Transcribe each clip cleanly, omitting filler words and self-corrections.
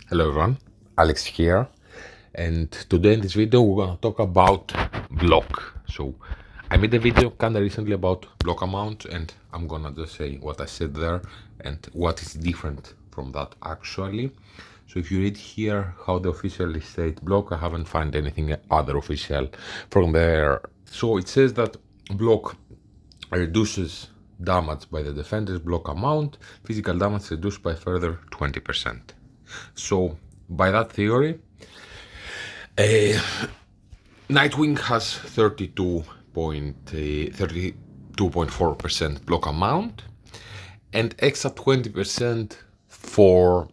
Hello everyone, Alex here, and today in this video we're gonna talk about block. So I made a video kinda recently about block amount, and I'm gonna just say what I said there and what is different from that actually. So if you read here how the officially state block, I haven't found anything other official from there. So it says that block reduces damage by the defender's block amount, physical damage reduced by further 20%. So, by that theory, Nightwing has 32.4% block amount and extra 20% for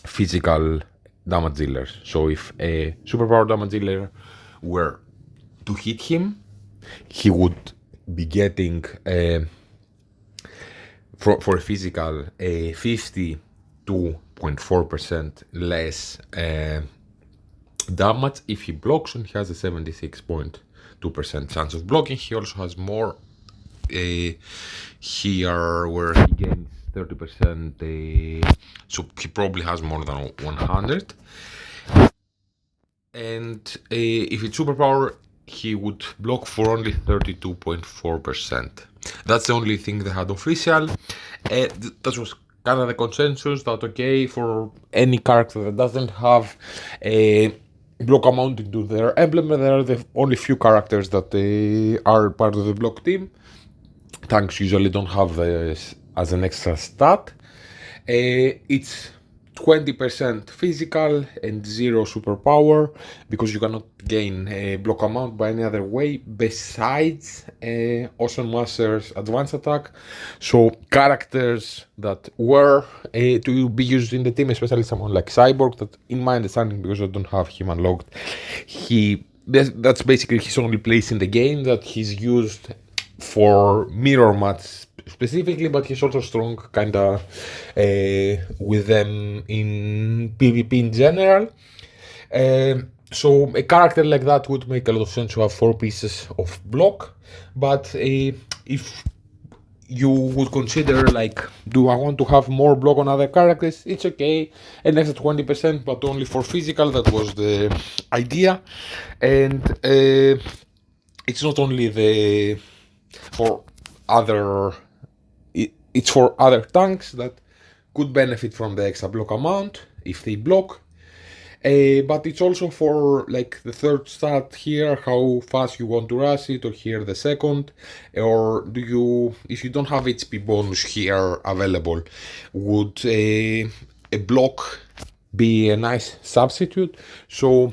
physical damage dealers. So, if a superpower damage dealer were to hit him, he would be getting for a physical a 52.4% less damage if he blocks, and he has a 76.2% chance of blocking. He also has more here where he gains 30%, so he probably has more than 100. And if it's superpower, he would block for only 32.4%. That's the only thing they had official. That was kind of the consensus that okay, for any character that doesn't have a block amount into their emblem, there are the only few characters that are part of the block team. Tanks usually don't have this as an extra stat. It's 20% physical and 0 superpower, because you cannot gain a block amount by any other way besides Ocean Master's advanced attack. So characters that were to be used in the team, especially someone like Cyborg, that in my understanding, because I don't have him unlocked, that's basically his only place in the game that he's used for mirror match specifically, but he's also strong kinda with them in PvP in general. So a character like that would make a lot of sense to have 4 pieces of block, but if you would consider like, do I want to have more block on other characters? It's okay, an extra 20%, but only for physical. That was the idea, and it's not only for other it's for other tanks that could benefit from the extra block amount if they block, but it's also for like the third stat here, how fast you want to rush it, or here the second, or do you, if you don't have HP bonus here available, would a block be a nice substitute? So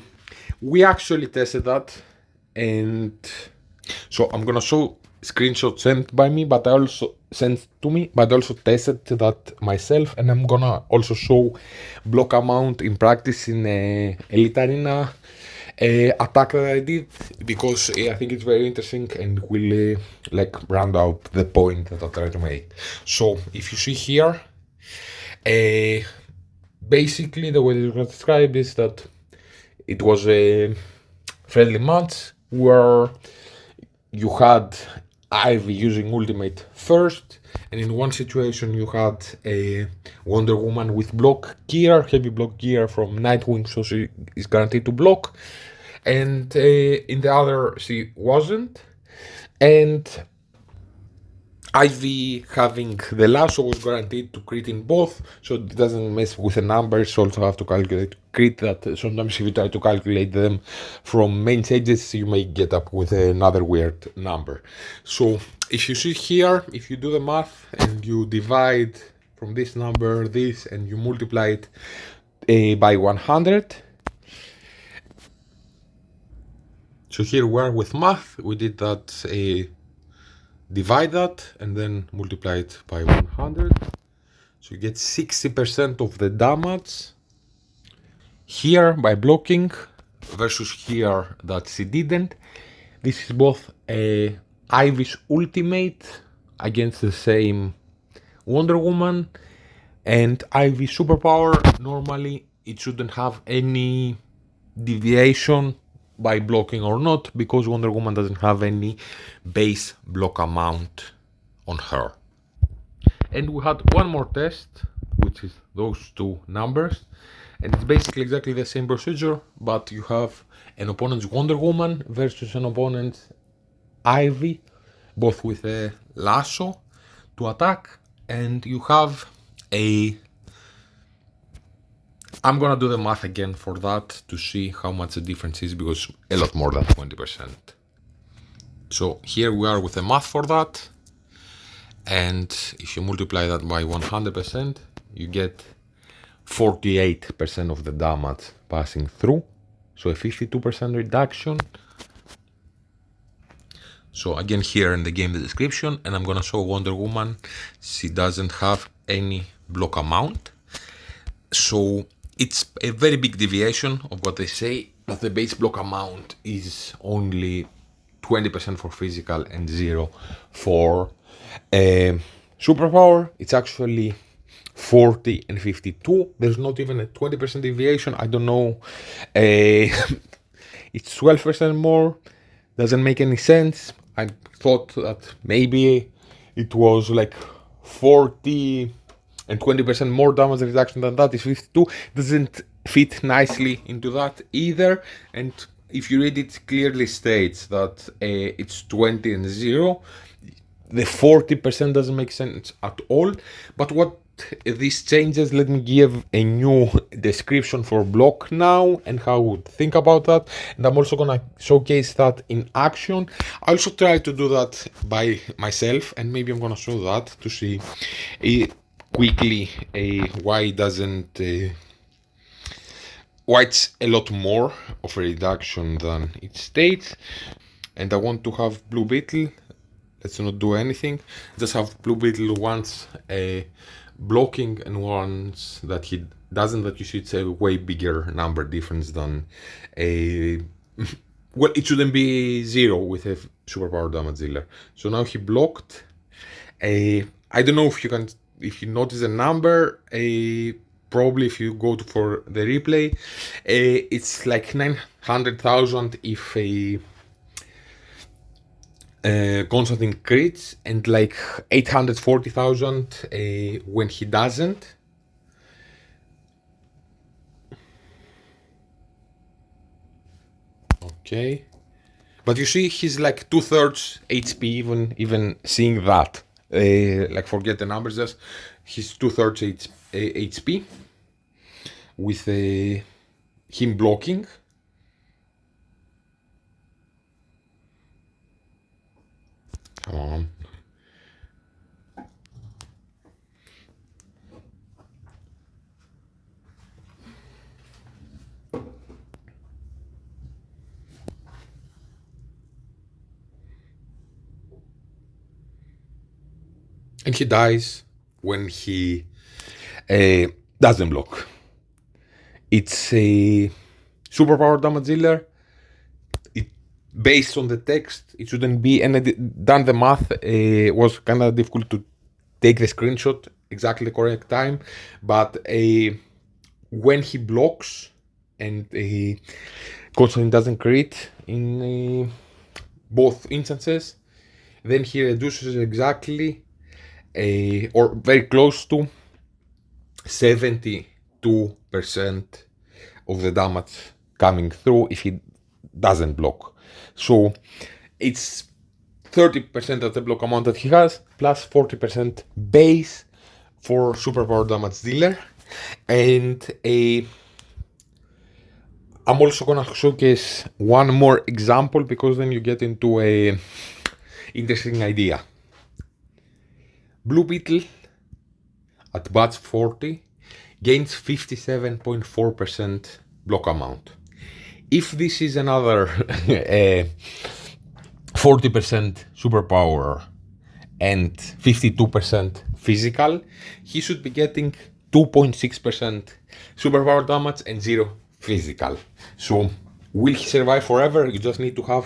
we actually tested that, and so I'm gonna show screenshot sent by me, but I also sent to me, but I also tested that myself, and I'm gonna also show block amount in practice in Elite Arena attack that I did, because I think it's very interesting and will like round out the point that I try to make. So if you see here, basically the way you can describe is that it was a friendly match where you had Ivy using ultimate first, and in one situation you had a Wonder Woman with block gear, heavy block gear from Nightwing, so she is guaranteed to block, and in the other she wasn't, and Ivy having the lasso was guaranteed to crit in both, so it doesn't mess with the numbers. You also have to calculate crit, that sometimes if you try to calculate them from main stages, you may get up with another weird number. So if you see here, if you do the math and you divide from this number this, and you multiply it by 100, so here we're with math, we did that, divide that and then multiply it by 100, so you get 60% of the damage here by blocking, versus here that she didn't. This is both Ivy's ultimate against the same Wonder Woman, and Ivy's superpower. Normally it shouldn't have any deviation by blocking or not, because Wonder Woman doesn't have any base block amount on her. And we had one more test, which is those two numbers, And it's basically exactly the same procedure, but you have an opponent's Wonder Woman versus an opponent's Ivy, both with a lasso to attack, and you have a... I'm gonna do the math again for that to see how much the difference is, because a lot more than 20%. So here we are with the math for that, and if you multiply that by 100%, you get 48% of the damage passing through, so a 52% reduction. So again, here in the game description, and I'm gonna show Wonder Woman, she doesn't have any block amount, so it's a very big deviation of what they say, that the base block amount is only 20% for physical and 0 for superpower. It's actually 40 and 52. There's not even a 20% deviation. I don't know. It's 12% more. Doesn't make any sense. I thought that maybe it was like 40 and 20% more damage reduction than that is 52. Doesn't fit nicely into that either. And if you read it, clearly states that it's 20 and 0. The 40% doesn't make sense at all. But what this changes, let me give a new description for block now and how I would think about that. And I'm also gonna showcase that in action. I also try to do that by myself, and maybe I'm gonna show that to see quickly why it doesn't why it's a lot more of a reduction than it states. And I want to have Blue Beetle. Let's not do anything. Just have Blue Beetle once blocking and once that he doesn't, that you see it's a way bigger number difference than a... well, it shouldn't be 0 with a superpower damage dealer. So now he blocked. I don't know if you notice a number, probably if you go for the replay, it's like 900,000 if a Constantine crits, and like 840,000 when he doesn't. Okay, but you see he's like 2/3 HP, even seeing that. Like forget the numbers, just he's 2/3 HP with him blocking. Come on. And he dies when he doesn't block. It's a superpower damage dealer. Based on the text, it shouldn't be, and done the math, was kind of difficult to take the screenshot exactly the correct time, but when he blocks and Constantine doesn't crit in both instances, then he reduces exactly or very close to 72% of the damage coming through if he doesn't block. So it's 30% of the block amount that he has, plus 40% base for superpower damage dealer. And I'm also gonna showcase one more example, because then you get into a interesting idea. Blue Beetle at batch 40 gains 57.4% block amount. If this is another 40% superpower and 52% physical, he should be getting 2.6% superpower damage and 0 physical. So will he survive forever? You just need to have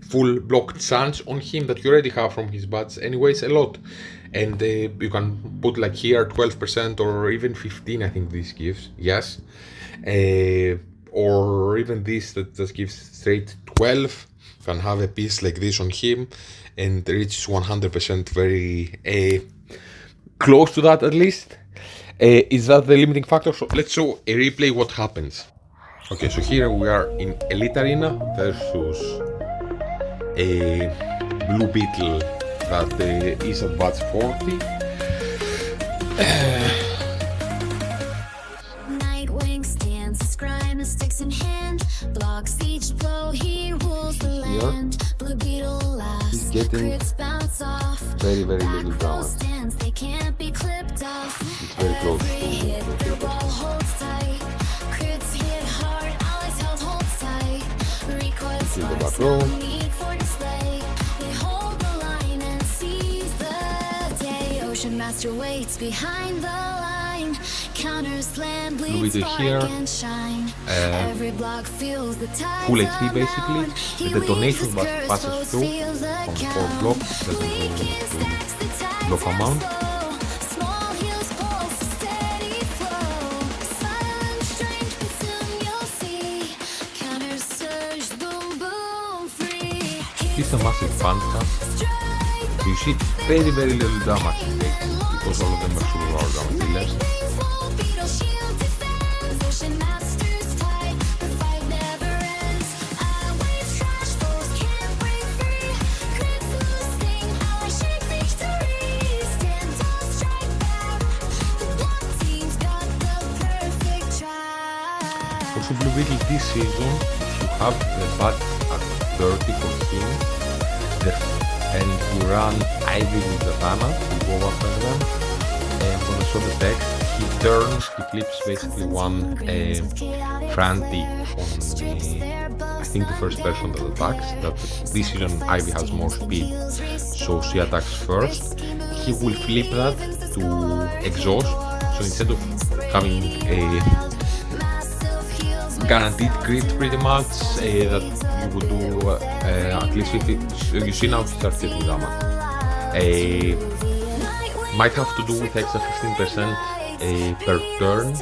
full block chance on him that you already have from his bats anyways, a lot. And you can put like here 12% or even 15, I think this gives, yes. Or even this that just gives straight 12. You can have a piece like this on him and reach 100%, very close to that at least. Is that the limiting factor? So let's show a replay what happens. Okay, so here we are in Elite Arena versus a Blue Beetle that is at batch 40. Nightwing stands, scrying sticks in hand, blocks each blow, he rules the land. Blue Beetle laughs, he's getting crits bounce off, very little damage. stands, they can't be clipped off. It's very close Every hit, the ball holds tight, crits hit hard, always held holds tight. Recoil sparks, no need for display. They hold the line and seize the day. Ocean Master waits behind the line. Counters land, bleed, spark and shine. Every block feels the tide. Full HP basically. The detonation passes through from 4 blocks. Doesn't block amount. Small heals pulse, steady flow. Silent strength, but soon you'll see. Counters surge, boom, boom, free. It's a massive fantasy. You see very little damage because all of them are super power damage dealers. Also Blue Beetle this season, if you have the batch at 30 for him, and you run Ivy with the Tana, you go after them, and when I saw the text, he turns, he flips basically one Franti on I think the first person that attacks. That this season Ivy has more speed, so she attacks first. He will flip that to exhaust, so instead of having a guaranteed crit pretty much that you would do at least 50. You see now he starts getting damage. Might have to do with extra 15% per turn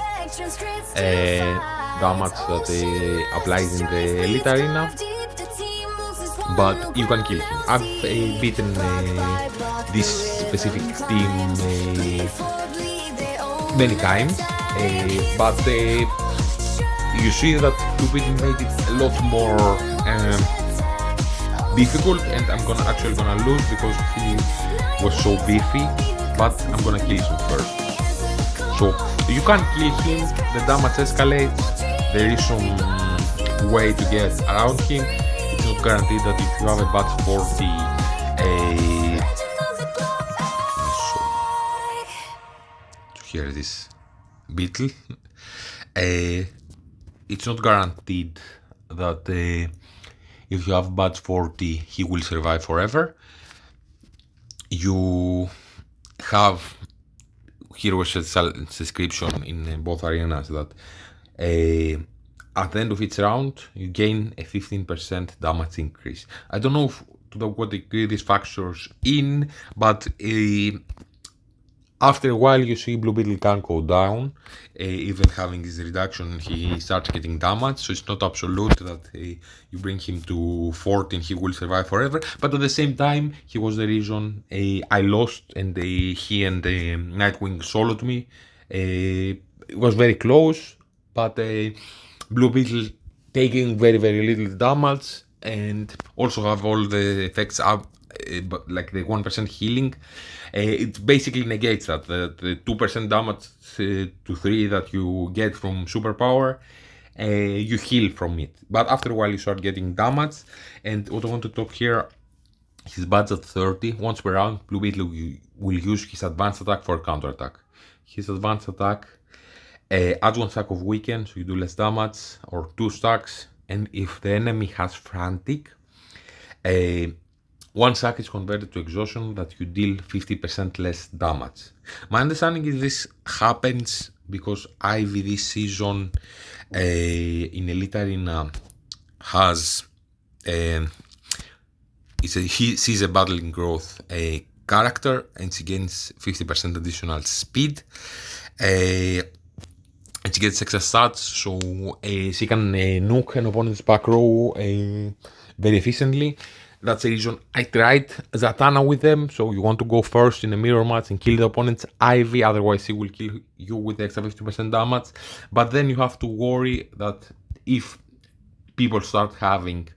damage that applies in the Elite Arena, but you can kill him. I've beaten this specific team many times, but you see that Blue Beetle made it a lot more difficult, and I'm actually gonna lose because he was so beefy, but I'm gonna kill him first. So you can't kill him, the damage escalates, there is some way to get around him. It's not guaranteed that if you have a batch 40 so here it is, Beetle. It's not guaranteed that if you have batch 40 he will survive forever. You have, here was a description in both arenas that at the end of each round you gain a 15% damage increase. I don't know to what degree this factors in, but after a while you see Blue Beetle can go down, even having this reduction he starts getting damage, so it's not absolute that you bring him to 14 he will survive forever, but at the same time he was the reason I lost, and he and Nightwing soloed me. It was very close, but Blue Beetle taking very little damage and also have all the effects up, like the 1% healing. It basically negates that the 2% damage to 3 that you get from superpower, you heal from it, but after a while you start getting damage. And what I want to talk here, his badge at 30, once per round Blue Beetle will use his advanced attack for counter attack. His advanced attack adds 1 stack of weaken, so you do less damage, or 2 stacks, and if the enemy has frantic, 1 stack is converted to exhaustion that you deal 50% less damage. My understanding is this happens because Ivy this season in Elite Arena has he sees a battling growth character, and she gains 50% additional speed, and she gets extra stats, so she can nuke an opponent's back row very efficiently. that's the reason I tried Zatanna with them. So you want to go first in a mirror match and kill the opponent's Ivy, otherwise he will kill you with extra 50% damage. But then you have to worry that if people start having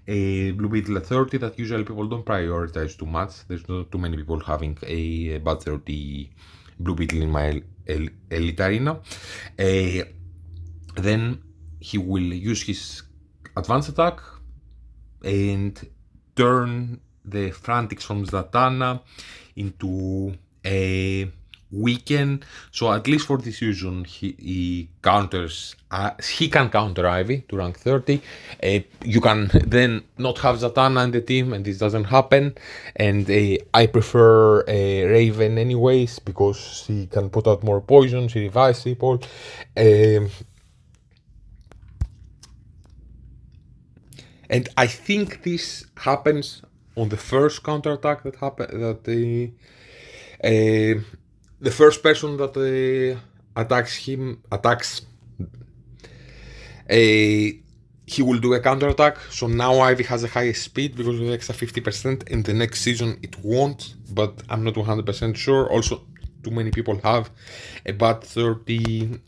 a Blue Beetle at 30, that usually people don't prioritize too much. There's not too many people having a bad 30 Blue Beetle in my Elite Arena. Then he will use his advanced attack and turn the Frantics from Zatanna into a weaken. So at least for this season, he counters. He can counter Ivy to rank 30. You can then not have Zatanna in the team, and this doesn't happen. And I prefer Raven anyways because she can put out more poison. She revives people. And I think this happens on the first counterattack that happened. That the first person that attacks him he will do a counterattack. So now Ivy has a higher speed because of the extra 50%. In the next season it won't, but I'm not 100% sure. Also, too many people have a bad 30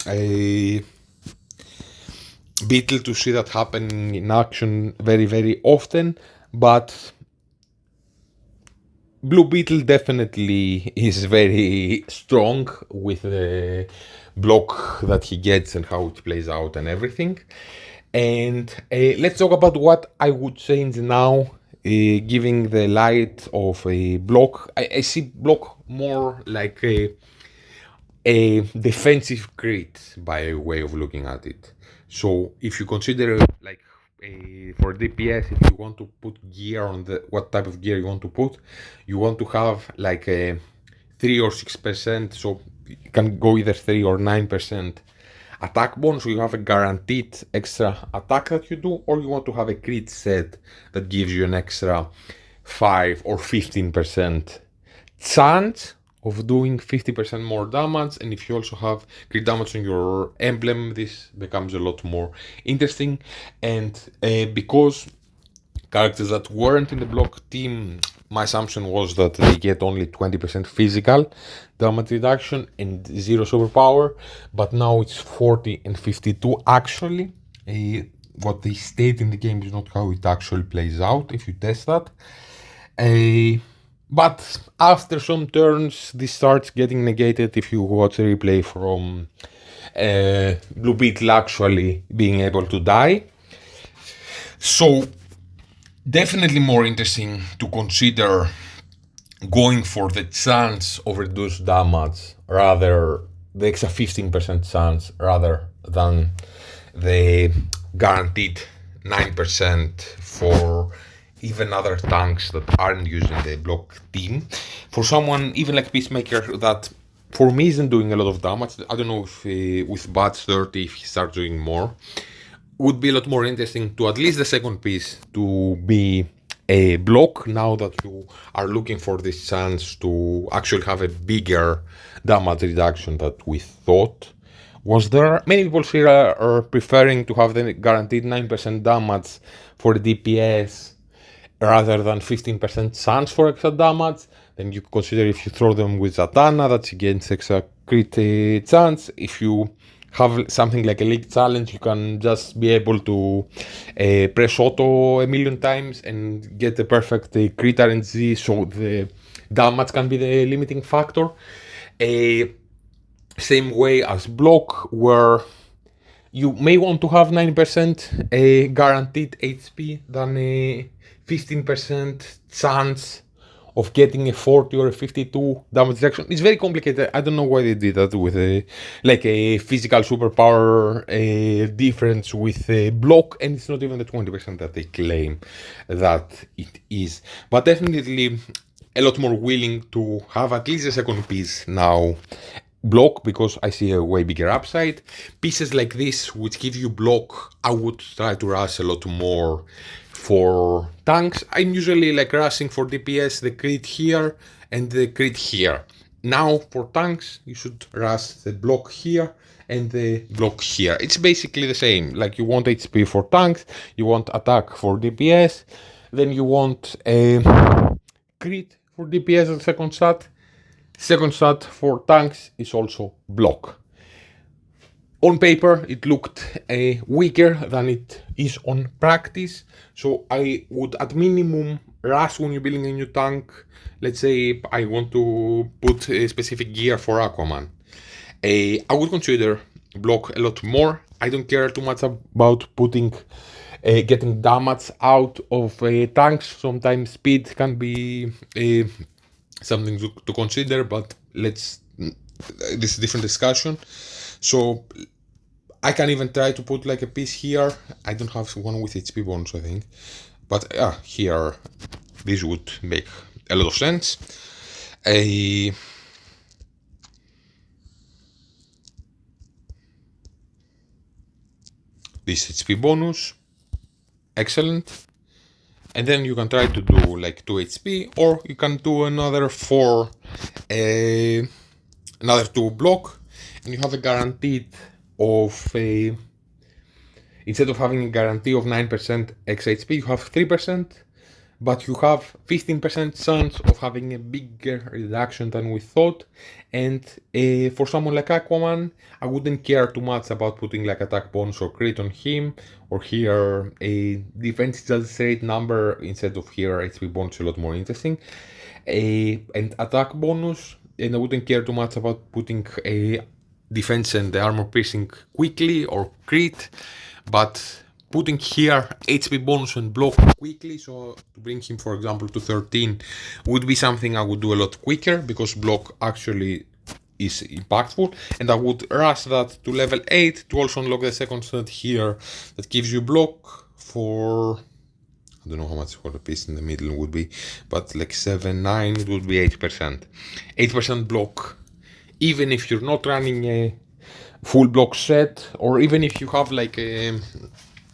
Beetle to see that happen in action very, very often, but Blue Beetle definitely is very strong with the block that he gets and how it plays out and everything. And let's talk about what I would change now, giving the light of a block. I see block more like a defensive crit by way of looking at it. So if you consider like for DPS, if you want to put gear on what type of gear you want to put, you want to have like a 3 or 6%, so you can go either 3 or 9% attack bonus, so you have a guaranteed extra attack that you do, or you want to have a crit set that gives you an extra 5 or 15% chance of doing 50% more damage. And if you also have crit damage on your emblem, this becomes a lot more interesting. And because characters that weren't in the block team, my assumption was that they get only 20% physical damage reduction and 0 superpower, but now it's 40 and 52 actually. What they state in the game is not how it actually plays out if you test that. But after some turns, this starts getting negated if you watch a replay from Blue Beetle actually being able to die. So definitely more interesting to consider going for the chance of reduced damage, rather the extra 15% chance, rather than the guaranteed 9% for even other tanks that aren't using the block team. For someone even like Peacemaker that for me isn't doing a lot of damage, I don't know if with Batch 30 if he starts doing more, would be a lot more interesting to at least the second piece to be a block, now that you are looking for this chance to actually have a bigger damage reduction that we thought was there. Many people here are preferring to have the guaranteed 9% damage for the DPS rather than 15% chance for extra damage. Then you consider if you throw them with Zatanna, that's against extra crit chance. If you have something like a League Challenge, you can just be able to press auto a million times and get the perfect crit RNG, so the damage can be the limiting factor. Same way as block, where you may want to have 9% guaranteed HP than a 15% chance of getting a 40 or a 52 damage reduction. It's very complicated. I don't know why they did that with a physical superpower difference with a block, and it's not even the 20% that they claim that it is. But definitely a lot more willing to have at least a second piece now block, because I see a way bigger upside. Pieces like this which give you block, I would try to rush a lot more. For tanks, I'm usually like rushing for DPS the crit here and the crit here. Now for tanks, you should rush the block here and the block here. It's basically the same. Like you want HP for tanks, you want attack for DPS. Then you want a crit for DPS as second stat. Second stat for tanks is also block. On paper, it looked weaker than it is on practice, so I would at minimum rush when you're building a new tank. Let's say I want to put a specific gear for Aquaman. I would consider block a lot more. I don't care too much about putting getting damage out of tanks. Sometimes speed can be something to consider, but this is a different discussion. So I can even try to put like a piece here. I don't have one with HP bonus, I think, but here this would make a lot of sense. This HP bonus, excellent. And then you can try to do like 2 HP, or you can do another 4, another 2 block, and you have a guaranteed of instead of having a guarantee of 9% XHP, you have 3%, but you have 15% chance of having a bigger reduction than we thought. And for someone like Aquaman, I wouldn't care too much about putting like attack bonus or crit on him, or here a defense is just a straight number instead of here HP bonus, a lot more interesting. And attack bonus, and I wouldn't care too much about putting a defense and the armor piercing quickly or crit, but putting here HP bonus and block quickly, so to bring him for example to 13 would be something I would do a lot quicker, because block actually is impactful, and I would rush that to level 8 to also unlock the second stat here that gives you block for, I don't know how much for the piece in the middle would be, but like 7, 9, it would be 8%. 8% block, even if you're not running a full block set, or even if you have like a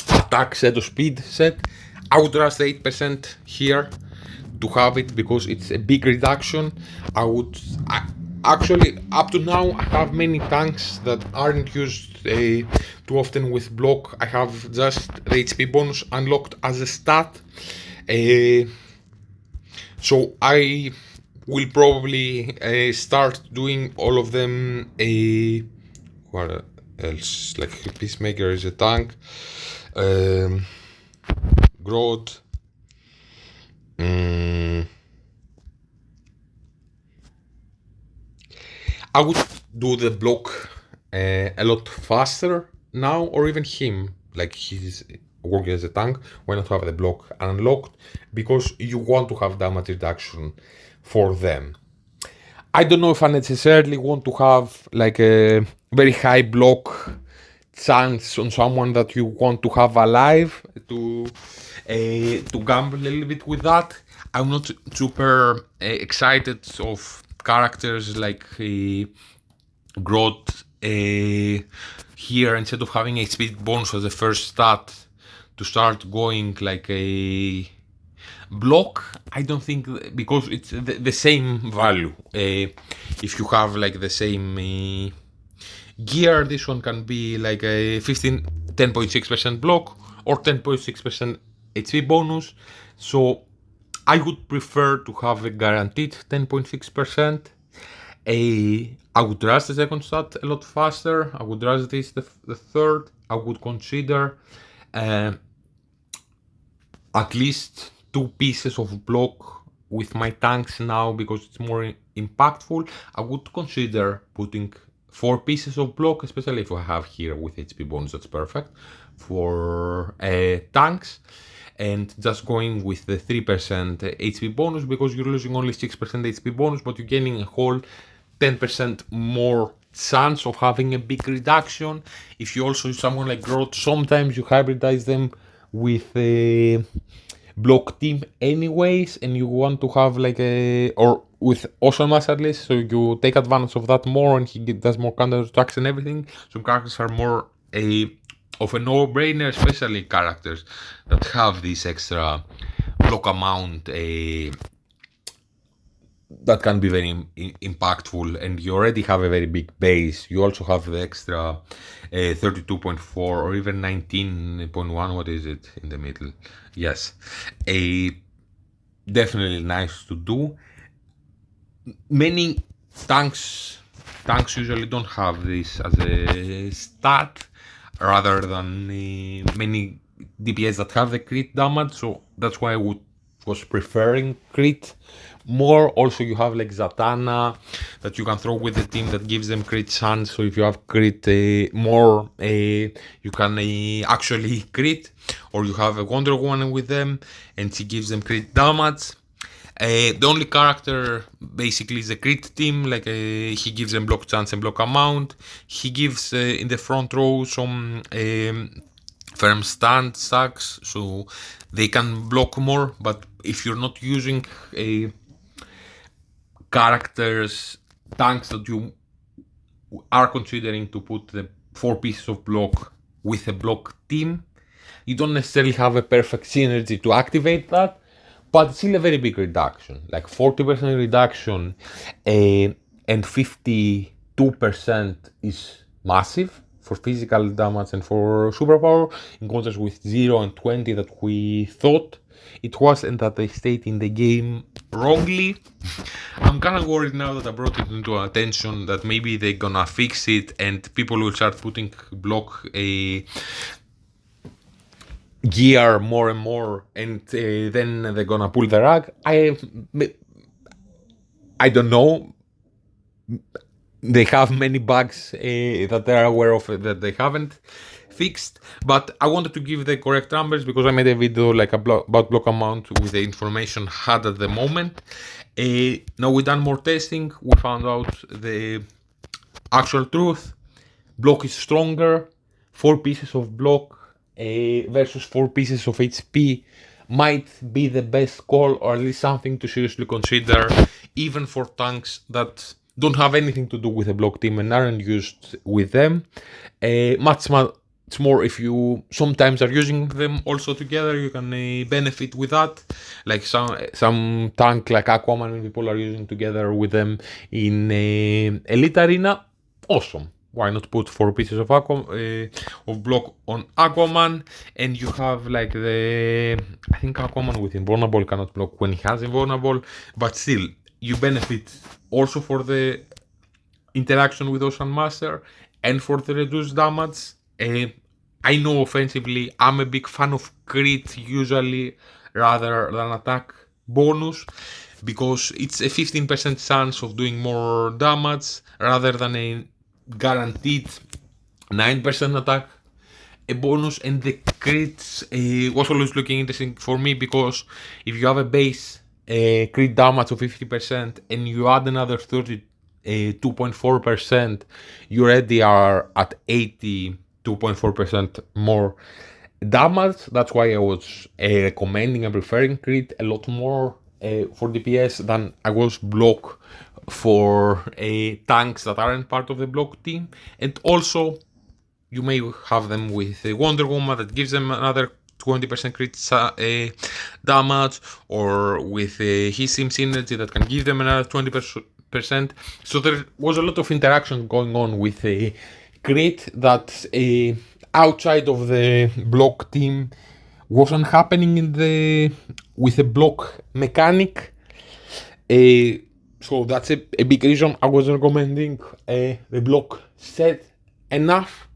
attack set or speed set, I would rush the 8% here to have it, because it's a big reduction. Actually, up to now, I have many tanks that aren't used too often with block. I have just the HP bonus unlocked as a stat. So I will probably start doing all of them. What else? Like Peacemaker is a tank. Grodd. I would do the block a lot faster now, or even him, like he's working as a tank. Why not have the block unlocked? Because you want to have damage reduction for them. I don't know if I necessarily want to have like a very high block chance on someone that you want to have alive to gamble a little bit with that. I'm not super excited of characters like Grodd here, instead of having a speed bonus as the first stat, to start going like a block. I don't think, because it's the same value. If you have like the same gear, this one can be like a 10.6% block or 10.6% HP bonus. So I would prefer to have a guaranteed 10.6%. I would rush the second stat a lot faster. I would rush this the third. I would consider at least 2 pieces of block with my tanks now, because it's more impactful. I would consider putting 4 pieces of block, especially if I have here with HP bonus, that's perfect for tanks. And just going with the 3% HP bonus, because you're losing only 6% HP bonus, but you're gaining a whole 10% more chance of having a big reduction. If you also use someone like Grodd, sometimes you hybridize them with a block team anyways, and you want to have like or with Awesome Mass at least, so you take advantage of that more, and he does more counter attacks and everything. Some characters are more of a no-brainer, especially characters that have this extra block amount that can be very impactful, and you already have a very big base. You also have the extra 32.4 or even 19.1. What is it in the middle? Yes, a definitely nice to do. Many tanks usually don't have this as a stat, rather than many DPS that have the crit damage. So that's why I was preferring crit more. Also, you have like Zatanna that you can throw with the team that gives them crit chance. So if you have crit more, you can actually crit, or you have a Wonder Woman with them and she gives them crit damage. The only character basically is a crit team, like he gives them block chance and block amount. He gives in the front row some firm stand stacks, so they can block more. But if you're not using characters, tanks that you are considering to put the 4 pieces of block with a block team, you don't necessarily have a perfect synergy to activate that, but it's still a very big reduction, like 40% reduction, and 52% is massive for physical damage and for superpower, in contrast with 0 and 20 that we thought it was, and that they stayed in the game wrongly. I'm kind of worried now that I brought it into attention that maybe they're gonna fix it and people will start putting block gear more and more, and then they're gonna pull the rug. I don't know. They have many bugs that they're aware of that they haven't fixed, but I wanted to give the correct numbers because I made a video like about block amount with the information had at the moment. Now we done more testing, we found out the actual truth. Block is stronger. 4 pieces of block versus 4 pieces of HP might be the best call, or at least something to seriously consider, even for tanks that don't have anything to do with the block team and aren't used with them. Much more if you sometimes are using them also together, you can benefit with that. Like some tank like Aquaman, people are using together with them in Elite Arena. Awesome. Why not put 4 pieces of block on Aquaman, and you have like I think Aquaman with Invulnerable cannot block when he has Invulnerable, but still you benefit also for the interaction with Ocean Master and for the reduced damage. I know offensively I'm a big fan of crit usually rather than attack bonus, because it's a 15% chance of doing more damage rather than a guaranteed 9% attack a bonus. And the crits was always looking interesting for me, because if you have a base crit damage of 50% and you add another 32.4%, you already are at 82.4% more damage. That's why I was recommending and preferring crit a lot more for DPS than I was block for tanks that aren't part of the block team. And also you may have them with Wonder Woman that gives them another 20% crit damage, or with his Sim Synergy that can give them another 20%. So there was a lot of interaction going on with crit that outside of the block team wasn't happening with the block mechanic. So that's a big reason I was recommending the block set enough.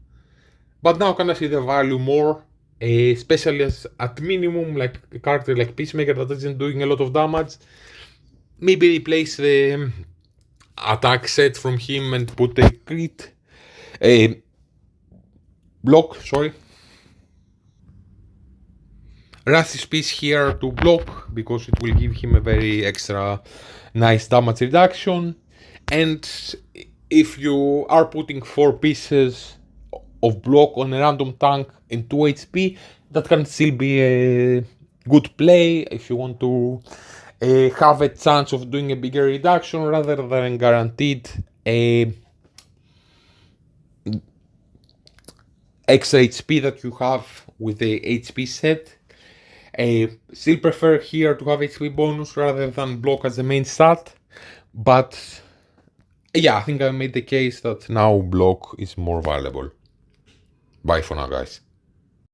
But now can I see the value more, especially as at minimum, like a character like Peacemaker that isn't doing a lot of damage. Maybe replace the attack set from him and put a crit block, Wrath's piece here to block, because it will give him a very extra nice damage reduction. And if you are putting 4 pieces of block on a random tank in 2 HP, that can still be a good play if you want to have a chance of doing a bigger reduction rather than guaranteed extra HP that you have with the HP set. Still prefer here to have HP bonus rather than block as the main stat. But yeah, I think I made the case that now block is more valuable. Bye for now, guys.